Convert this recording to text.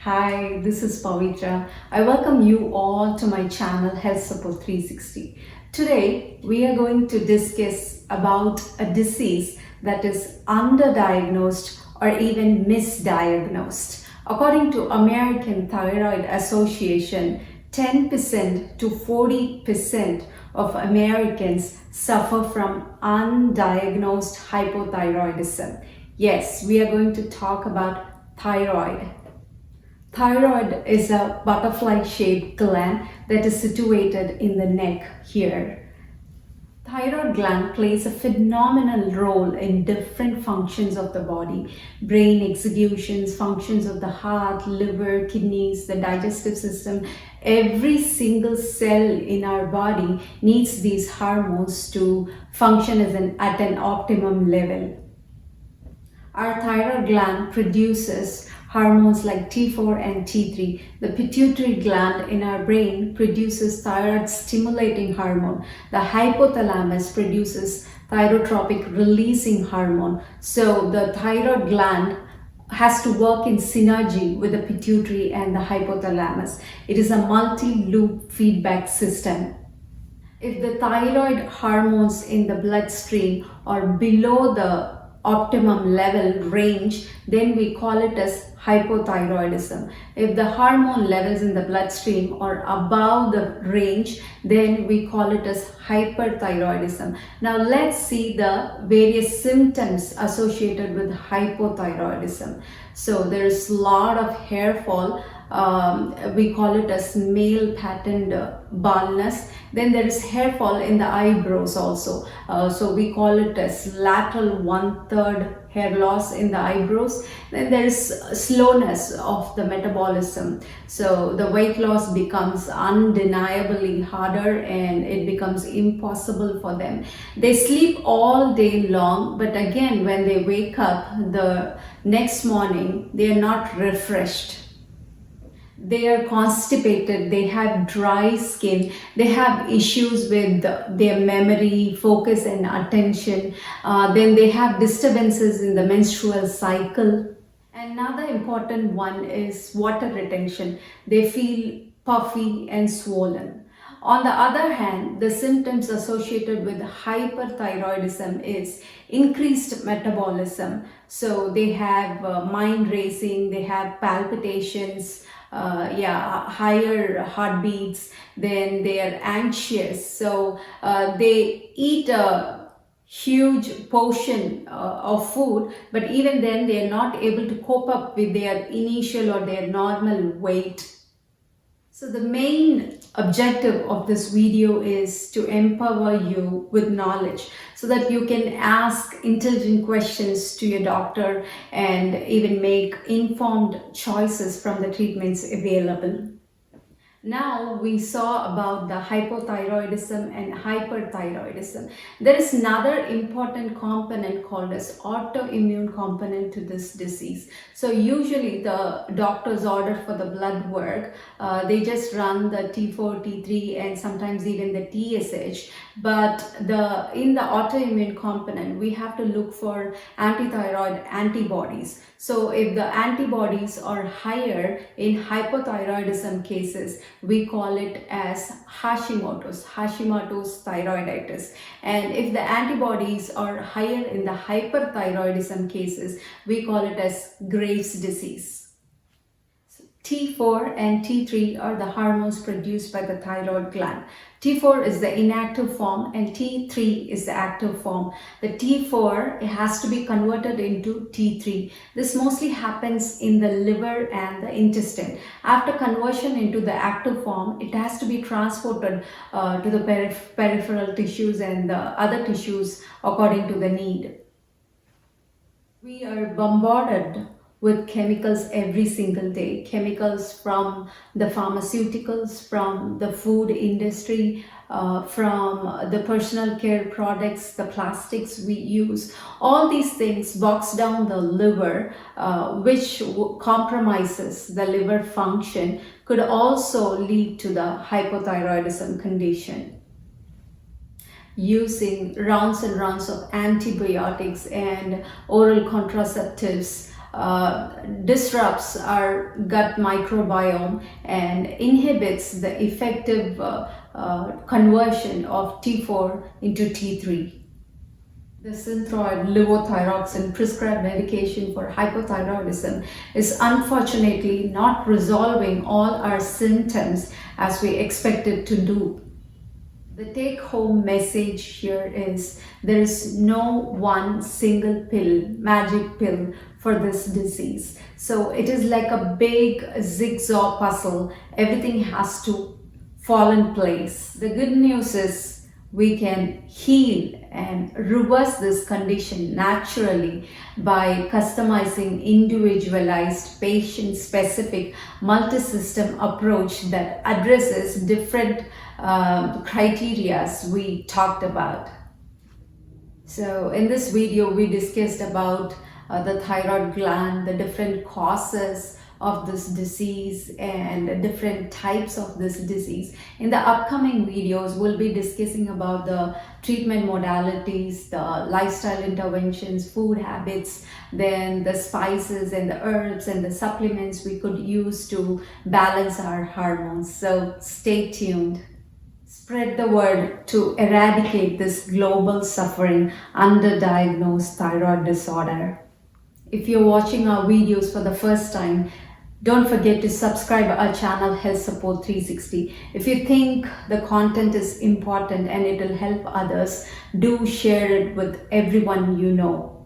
Hi, this is Pavitra. I welcome you all to my channel Health Support 360. Today, we are going to discuss about a disease that is underdiagnosed or even misdiagnosed. According to American Thyroid Association, 10% to 40% of Americans suffer from undiagnosed hypothyroidism. Yes, we are going to talk about thyroid. Thyroid is a butterfly-shaped gland that is situated in the neck here. Thyroid gland plays a phenomenal role in different functions of the body: brain executions, functions of the heart, liver, kidneys, the digestive system. Every single cell in our body needs these hormones to function at an optimum level. Our thyroid gland produces hormones like T4 and T3. The pituitary gland in our brain produces thyroid stimulating hormone. The hypothalamus produces thyrotropic releasing hormone. So the thyroid gland has to work in synergy with the pituitary and the hypothalamus. It is a multi-loop feedback system. If the thyroid hormones in the bloodstream are below the optimum level range, then we call it as hypothyroidism. If the hormone levels in the bloodstream are above the range, then we call it as hyperthyroidism. Now let's see the various symptoms associated with hypothyroidism. So there's a lot of hair fall. We call it as male patterned baldness. Then there is hair fall in the eyebrows also. So we call it as lateral 1/3 hair loss in the eyebrows. Then there is slowness of the metabolism. So the weight loss becomes undeniably harder and it becomes impossible for them. They sleep all day long, but again, when they wake up the next morning, they are not refreshed. They are constipated, they have dry skin, they have issues with their memory, focus and attention. Then they have disturbances in the menstrual cycle. Another important one is water retention. They feel puffy and swollen. On the other hand, the symptoms associated with hyperthyroidism is increased metabolism. So they have mind racing, they have palpitations, higher heartbeats, then they are anxious. So they eat a huge portion of food, but even then they are not able to cope up with their initial or their normal weight. So the main objective of this video is to empower you with knowledge so that you can ask intelligent questions to your doctor and even make informed choices from the treatments available. Now we saw about the hypothyroidism and hyperthyroidism. There is another important component called as autoimmune component to this disease. So usually the doctors order for the blood work. They just run the T4, T3 and sometimes even the TSH. But in the autoimmune component, we have to look for antithyroid antibodies. So if the antibodies are higher in hypothyroidism cases, we call it as Hashimoto's thyroiditis. And if the antibodies are higher in the hyperthyroidism cases, we call it as Graves' disease. T4 and T3 are the hormones produced by the thyroid gland. T4 is the inactive form and T3 is the active form. The T4 has to be converted into T3. This mostly happens in the liver and the intestine. After conversion into the active form, it has to be transported to the peripheral tissues and the other tissues according to the need. We are bombarded with chemicals every single day. Chemicals from the pharmaceuticals, from the food industry, from the personal care products, the plastics we use. All these things box down the liver, which compromises the liver function, could also lead to the hypothyroidism condition. Using rounds and rounds of antibiotics and oral contraceptives disrupts our gut microbiome and inhibits the effective conversion of T4 into T3. The Synthroid levothyroxine prescribed medication for hypothyroidism is unfortunately not resolving all our symptoms as we expect it to do. The take-home message here is there is no one single pill, magic pill for this disease. So it is like a big jigsaw puzzle. Everything has to fall in place. The good news is we can heal and reverse this condition naturally by customizing individualized patient-specific multi-system approach that addresses different criteria we talked about. So in this video we discussed about the thyroid gland, the different causes of this disease and different types of this disease. In the upcoming videos we'll be discussing about the treatment modalities, the lifestyle interventions, food habits, then the spices and the herbs and the supplements we could use to balance our hormones. So stay tuned. Spread the word to eradicate this global suffering underdiagnosed thyroid disorder. If you're watching our videos for the first time, don't forget to subscribe our channel Health Support 360. If you think the content is important and it will help others, do share it with everyone you know.